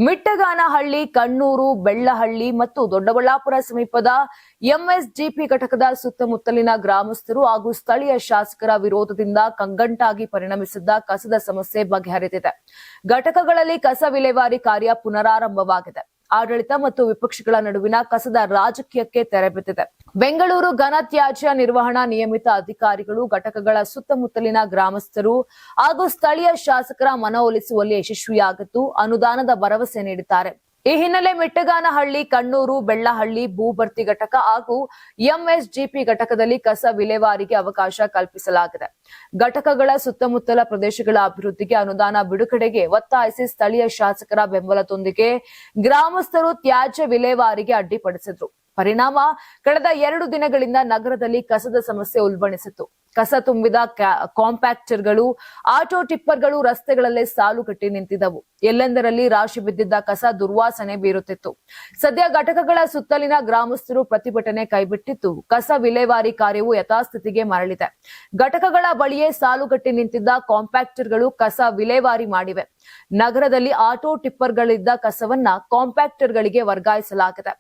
ಮಿಟ್ಟಗಾನಹಳ್ಳಿ, ಕಣ್ಣೂರು, ಬೆಳ್ಳಹಳ್ಳಿ ಮತ್ತು ದೊಡ್ಡಬಳ್ಳಾಪುರ ಸಮೀಪದ ಎಂಎಸ್ಜಿಪಿ ಘಟಕದ ಸುತ್ತಮುತ್ತಲಿನ ಗ್ರಾಮಸ್ಥರು ಹಾಗೂ ಸ್ಥಳೀಯ ಶಾಸಕರ ವಿರೋಧದಿಂದ ಕಂಗಂಟಾಗಿ ಪರಿಣಮಿಸಿದ್ದ ಕಸದ ಸಮಸ್ಯೆ ಬಗೆಹರಿದಿದೆ. ಘಟಕಗಳಲ್ಲಿ ಕಸ ವಿಲೇವಾರಿ ಕಾರ್ಯ ಪುನರಾರಂಭವಾಗಿದೆ. ಆಡಳಿತ ಮತ್ತು ವಿಪಕ್ಷಗಳ ನಡುವಿನ ಕಸದ ರಾಜಕೀಯಕ್ಕೆ ತೆರೆ ಬಿದ್ದಿದೆ. ಬೆಂಗಳೂರು ಘನತ್ಯಾಜ್ಯ ನಿರ್ವಹಣಾ ನಿಯಮಿತ ಅಧಿಕಾರಿಗಳು ಘಟಕಗಳ ಸುತ್ತಮುತ್ತಲಿನ ಗ್ರಾಮಸ್ಥರು ಹಾಗೂ ಸ್ಥಳೀಯ ಶಾಸಕರ ಮನವೊಲಿಸುವಲ್ಲಿ ಯಶಸ್ವಿಯಾಗಿದ್ದು ಅನುದಾನದ ಭರವಸೆ ನೀಡಿದ್ದಾರೆ. ಈ ಹಿನ್ನೆಲೆ ಮಿಟ್ಟಗಾನಹಳ್ಳಿ, ಕಣ್ಣೂರು, ಬೆಳ್ಳಹಳ್ಳಿ ಭೂಭರ್ತಿ ಘಟಕ ಹಾಗೂ ಎಂಎಸ್ಜಿಪಿ ಘಟಕದಲ್ಲಿ ಕಸ ವಿಲೇವಾರಿಗೆ ಅವಕಾಶ ಕಲ್ಪಿಸಲಾಗಿದೆ. ಘಟಕಗಳ ಸುತ್ತಮುತ್ತಲ ಪ್ರದೇಶಗಳ ಅಭಿವೃದ್ಧಿಗೆ ಅನುದಾನ ಬಿಡುಗಡೆಗೆ ಒತ್ತಾಯಿಸಿ ಸ್ಥಳೀಯ ಶಾಸಕರ ಬೆಂಬಲದೊಂದಿಗೆ ಗ್ರಾಮಸ್ಥರು ತ್ಯಾಜ್ಯ ವಿಲೇವಾರಿಗೆ ಅಡ್ಡಿಪಡಿಸಿದ್ರು. ಪರಿಣಾಮ ಕಳೆದ 2 ದಿನಗಳಿಂದ ನಗರದಲ್ಲಿ ಕಸದ ಸಮಸ್ಯೆ ಉಲ್ಬಣಿಸಿತ್ತು. ಕಸ ತುಂಬಿದ ಕಾಂಪ್ಯಾಕ್ಟರ್ಗಳು, ಆಟೋ ಟಿಪ್ಪರ್ಗಳು ರಸ್ತೆಗಳಲ್ಲೇ ಸಾಲುಗಟ್ಟಿ ನಿಂತಿದ್ದವು. ಎಲ್ಲೆಂದರಲ್ಲಿ ರಾಶಿ ಬಿದ್ದಿದ್ದ ಕಸ ದುರ್ವಾಸನೆ ಬೀರುತ್ತಿತ್ತು. ಸದ್ಯ ಘಟಕಗಳ ಸುತ್ತಲಿನ ಗ್ರಾಮಸ್ಥರು ಪ್ರತಿಭಟನೆ ಕೈಬಿಟ್ಟಿದ್ದು ಕಸ ವಿಲೇವಾರಿ ಕಾರ್ಯವು ಯಥಾಸ್ಥಿತಿಗೆ ಮರಳಿದೆ. ಘಟಕಗಳ ಬಳಿಯೇ ಸಾಲುಗಟ್ಟಿ ನಿಂತಿದ್ದ ಕಾಂಪ್ಯಾಕ್ಟರ್ಗಳು ಕಸ ವಿಲೇವಾರಿ ಮಾಡಿವೆ. ನಗರದಲ್ಲಿ ಆಟೋ ಟಿಪ್ಪರ್ಗಳಿದ್ದ ಕಸವನ್ನ ಕಾಂಪ್ಯಾಕ್ಟರ್ಗಳಿಗೆ ವರ್ಗಾಯಿಸಲಾಗಿದೆ.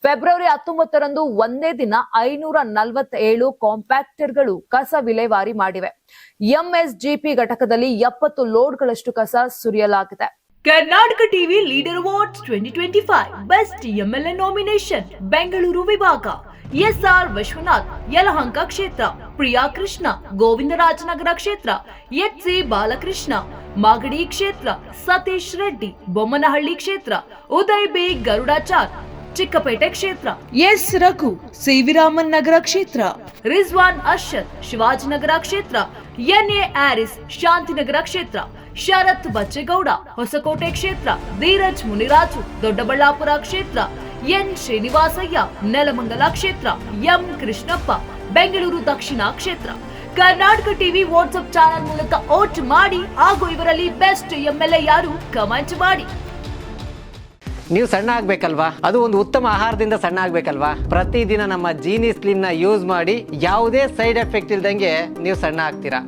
ಫೆಬ್ರವರಿ 19ರಂದು ಒಂದೇ ದಿನ 547 ಕಾಂಪ್ಯಾಕ್ಟರ್ಗಳು ಕಸ ವಿಲೇವಾರಿ ಮಾಡಿವೆ. ಎಂಎಸ್ಜಿಪಿ ಘಟಕದಲ್ಲಿ 70 ಲೋಡ್ಗಳಷ್ಟು ಕಸ ಸುರಿಯಲಾಗಿದೆ. Karnataka TV leader awards 2025 best MLA nomination Bengaluru ವಿಭಾಗ ಎಸ್ಆರ್ ವಿಶ್ವನಾಥ್ ಯಲಹಂಕ ಕ್ಷೇತ್ರ, ಪ್ರಿಯಾ ಕೃಷ್ಣ ಗೋವಿಂದರಾಜನಗರ ಕ್ಷೇತ್ರ, ಎಚ್ಸಿ ಬಾಲಕೃಷ್ಣ ಮಾಗಡಿ ಕ್ಷೇತ್ರ, ಸತೀಶ್ ರೆಡ್ಡಿ ಬೊಮ್ಮನಹಳ್ಳಿ ಕ್ಷೇತ್ರ, ಉದಯ್ ಬಿ ಗರುಡಾಚಾರ್ ಚಿಕ್ಕಪೇಟೆ ಕ್ಷೇತ್ರ, ಎಸ್ ರಘು ಸಿವಿರಾಮನ್ ನಗರ ಕ್ಷೇತ್ರ, ರಿಜ್ವಾನ್ ಅರ್ಷದ್ ಶಿವಾಜಿನಗರ ಕ್ಷೇತ್ರ, ಎನ್ಎ ಆರಿಸ್ ಶಾಂತಿನಗರ ಕ್ಷೇತ್ರ, ಶರತ್ ಬಚ್ಚೇಗೌಡ ಹೊಸಕೋಟೆ ಕ್ಷೇತ್ರ, ಧೀರಜ್ ಮುನಿರಾಜು ದೊಡ್ಡಬಳ್ಳಾಪುರ ಕ್ಷೇತ್ರ, ಎನ್ ಶ್ರೀನಿವಾಸಯ್ಯ ನೆಲಮಂಗಲ ಕ್ಷೇತ್ರ, ಎಂ ಕೃಷ್ಣಪ್ಪ ಬೆಂಗಳೂರು ದಕ್ಷಿಣ ಕ್ಷೇತ್ರ. ಕರ್ನಾಟಕ ಟಿವಿ ವಾಟ್ಸ್ಆಪ್ ಚಾನೆಲ್ ಮೂಲಕ ವೋಟ್ ಮಾಡಿ ಹಾಗೂ ಇವರಲ್ಲಿ ಬೆಸ್ಟ್ ಎಂಎಲ್ಎ ಯಾರು ಕಮೆಂಟ್ ಮಾಡಿ. ನೀವು ಸಣ್ಣ ಆಗ್ಬೇಕಲ್ವಾ? ಅದು ಒಂದು ಉತ್ತಮ ಆಹಾರದಿಂದ ಸಣ್ಣ ಆಗ್ಬೇಕಲ್ವಾ? ಪ್ರತಿದಿನ ನಮ್ಮ ಜೀನಿ ಸ್ಲಿಮ್ ನ ಯೂಸ್ ಮಾಡಿ ಯಾವುದೇ ಸೈಡ್ ಎಫೆಕ್ಟ್ ಇಲ್ದಂಗೆ ನೀವು ಸಣ್ಣ ಆಗ್ತೀರಾ.